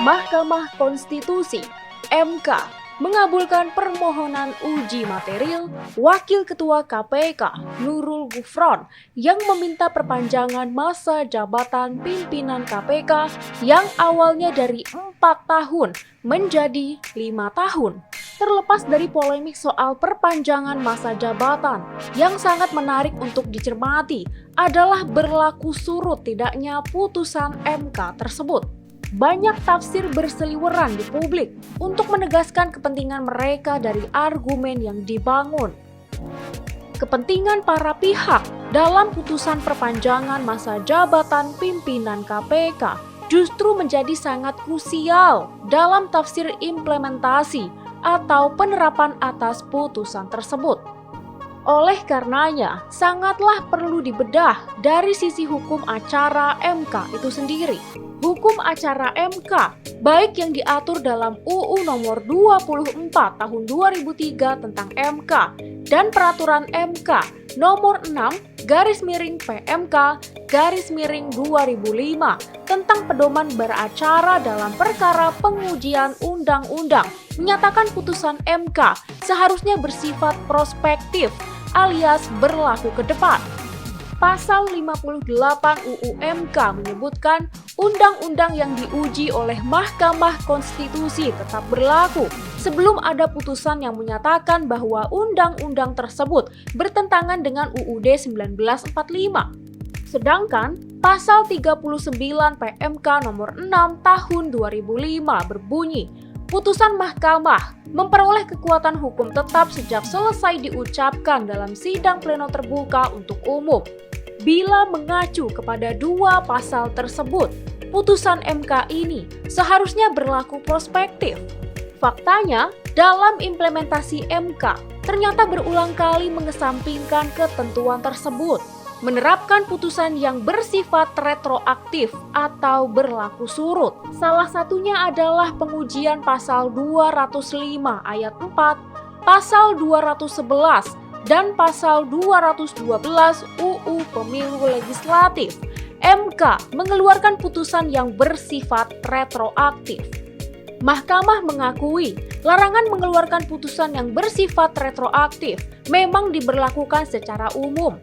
Mahkamah Konstitusi (MK) mengabulkan permohonan uji materil Wakil Ketua KPK Nurul Gufron yang meminta perpanjangan masa jabatan pimpinan KPK yang awalnya dari 4 tahun menjadi 5 tahun. Terlepas dari polemik soal perpanjangan masa jabatan, yang sangat menarik untuk dicermati adalah berlaku surut tidaknya putusan MK tersebut. Banyak tafsir berseliweran di publik untuk menegaskan kepentingan mereka dari argumen yang dibangun. Kepentingan para pihak dalam putusan perpanjangan masa jabatan pimpinan KPK justru menjadi sangat krusial dalam tafsir implementasi atau penerapan atas putusan tersebut. Oleh karenanya, sangatlah perlu dibedah dari sisi hukum acara MK itu sendiri. Hukum acara MK, baik yang diatur dalam UU nomor 24 tahun 2003 tentang MK dan peraturan MK nomor 6/PMK/2005 tentang pedoman beracara dalam perkara pengujian undang-undang, menyatakan putusan MK seharusnya bersifat prospektif alias berlaku ke depan. Pasal 58 UU MK menyebutkan undang-undang yang diuji oleh Mahkamah Konstitusi tetap berlaku sebelum ada putusan yang menyatakan bahwa undang-undang tersebut bertentangan dengan UUD 1945. Sedangkan pasal 39 PMK nomor 6 tahun 2005 berbunyi, putusan mahkamah memperoleh kekuatan hukum tetap sejak selesai diucapkan dalam sidang pleno terbuka untuk umum. Bila mengacu kepada dua pasal tersebut, putusan MK ini seharusnya berlaku prospektif. Faktanya, dalam implementasi MK ternyata berulang kali mengesampingkan ketentuan tersebut, menerapkan putusan yang bersifat retroaktif atau berlaku surut. Salah satunya adalah pengujian pasal 205 ayat 4, pasal 211, dan pasal 212 UU Pemilu Legislatif. MK mengeluarkan putusan yang bersifat retroaktif. Mahkamah mengakui larangan mengeluarkan putusan yang bersifat retroaktif memang diberlakukan secara umum.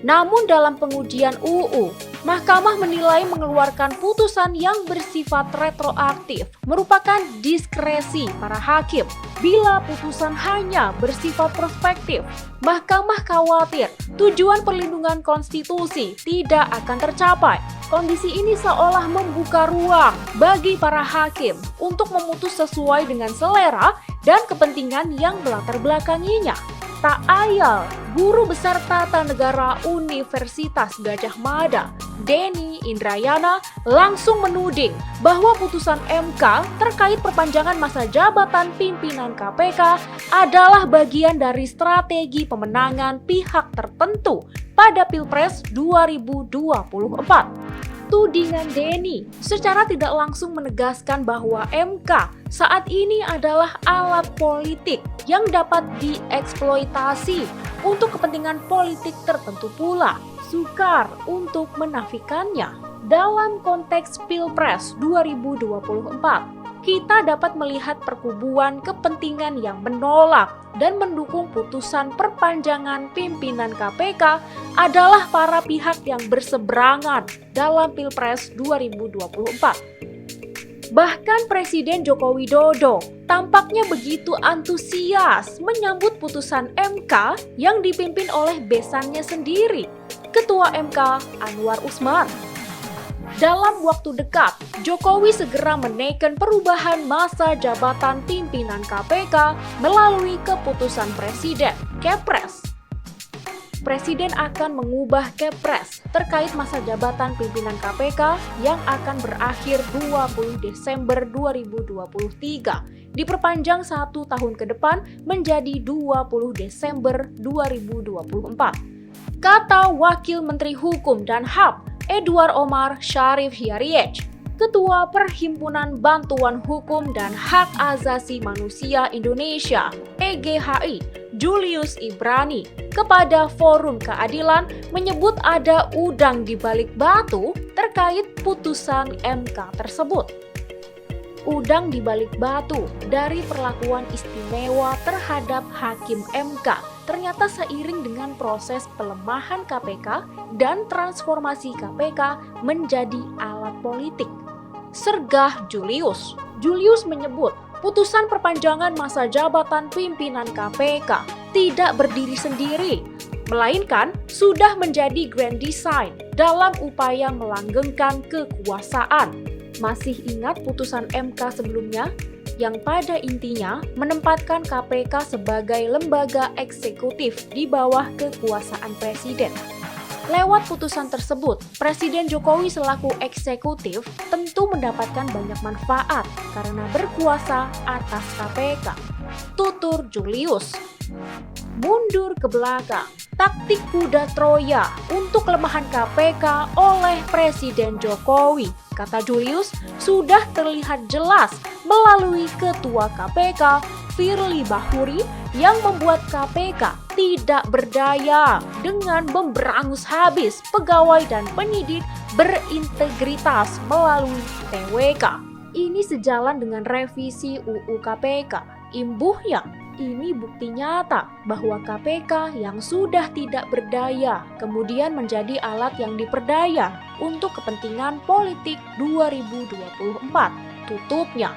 Namun dalam pengujian UU, Mahkamah menilai mengeluarkan putusan yang bersifat retroaktif merupakan diskresi para hakim. Bila putusan hanya bersifat prospektif, Mahkamah khawatir tujuan perlindungan konstitusi tidak akan tercapai. Kondisi ini seolah membuka ruang bagi para hakim untuk memutus sesuai dengan selera dan kepentingan yang melatar belakanginya. Tak ayal, Guru Besar Tata Negara Universitas Gadjah Mada, Denny Indrayana, langsung menuding bahwa putusan MK terkait perpanjangan masa jabatan pimpinan KPK adalah bagian dari strategi pemenangan pihak tertentu pada Pilpres 2024. Tudingan Denny secara tidak langsung menegaskan bahwa MK saat ini adalah alat politik yang dapat dieksploitasi untuk kepentingan politik tertentu pula. Sukar untuk menafikannya. Dalam konteks Pilpres 2024, kita dapat melihat perkubuan kepentingan yang menolak dan mendukung putusan perpanjangan pimpinan KPK adalah para pihak yang berseberangan dalam Pilpres 2024. Bahkan Presiden Joko Widodo tampaknya begitu antusias menyambut putusan MK yang dipimpin oleh besannya sendiri, Ketua MK Anwar Usman. Dalam waktu dekat, Jokowi segera menaikkan perubahan masa jabatan pimpinan KPK melalui keputusan Presiden, Kepres. Presiden akan mengubah Kepres terkait masa jabatan pimpinan KPK yang akan berakhir 20 Desember 2023, diperpanjang 1 tahun ke depan menjadi 20 Desember 2024. Kata Wakil Menteri Hukum dan HAM Edward Omar Sharif Hierriech, Ketua Perhimpunan Bantuan Hukum dan Hak Asasi Manusia Indonesia (PGHI), Julius Ibrani, kepada Forum Keadilan menyebut ada udang di balik batu terkait putusan MK tersebut. udang di balik batu dari perlakuan istimewa terhadap hakim MK. Ternyata seiring dengan proses pelemahan KPK dan transformasi KPK menjadi alat politik. Sergah Julius. Julius menyebut putusan perpanjangan masa jabatan pimpinan KPK tidak berdiri sendiri, melainkan sudah menjadi grand design dalam upaya melanggengkan kekuasaan. Masih ingat putusan MK sebelumnya yang pada intinya menempatkan KPK sebagai lembaga eksekutif di bawah kekuasaan presiden. Lewat putusan tersebut, Presiden Jokowi selaku eksekutif tentu mendapatkan banyak manfaat karena berkuasa atas KPK. Tutur Julius. Mundur ke belakang, taktik kuda Troya untuk kelemahan KPK oleh Presiden Jokowi, kata Julius, sudah terlihat jelas melalui Ketua KPK Firly Bahuri yang membuat KPK tidak berdaya dengan memberangus habis pegawai dan penyidik berintegritas melalui TWK. Ini sejalan dengan revisi UU KPK. Imbuhnya, ini bukti nyata bahwa KPK yang sudah tidak berdaya kemudian menjadi alat yang diperdaya untuk kepentingan politik 2024. Tutupnya,